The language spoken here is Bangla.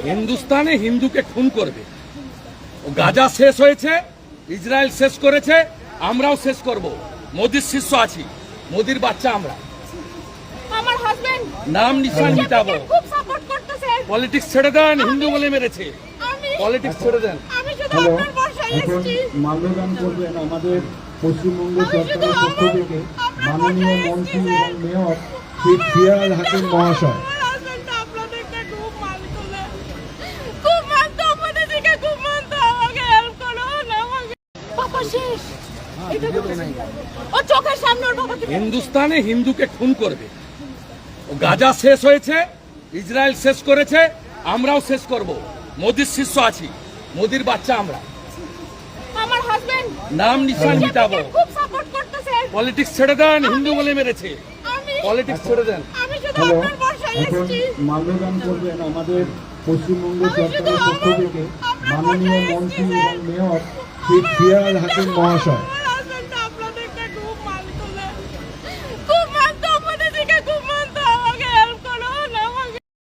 হিন্দুস্তানে হিন্দুকে খুন করবে। ও গাজা শেষ হয়েছে, ইসরায়েল শেষ করেছে, আমরাও শেষ করব। মোদির শিষ্য আছি, মোদির বাচ্চা আমরা। আমার হাজবেন্ড নাম নিশান মিটাবো। খুব সাপোর্ট করতেছে। পলিটিক্স ছেড়ে দেন, হিন্দু বলে মেরেছে। পলিটিক্স ছেড়ে দেন। আমি শুধু আপনার বর্ষায় এসেছি। মাল্যদান করবেন আমাদের পশ্চিমবঙ্গ সরকারের পক্ষ থেকে মাননীয় মন্ত্রী এবং মেয়র শেখ ফিয়াদ হাকিম মহাশয়। হিন্দুস্তানে হিন্দুকে খুন করবে। ও গাজা শেষ হয়েছে, ইসরায়েল শেষ করেছে, আমরাও শেষ করব। মোদির শিষ্য আছি, মোদির বাচ্চা আমরা। আমার হাজবেন্ড নাম নিশান মিটাবো। খুব সাপোর্ট করতেছে। পলিটিক্স ছেড়ে দেন, হিন্দু বলে মেরেছে। পলিটিক্স ছেড়ে দেন। আমি শুধু আপনার বর্ষায় এখন এসেছি। মাল্যদান করবেন আমাদের পশ্চিমবঙ্গ সরকারের পক্ষ থেকে মাননীয় মন্ত্রী এবং মেয়র শেখ ফিয়াদ হাকিম মহাশয়।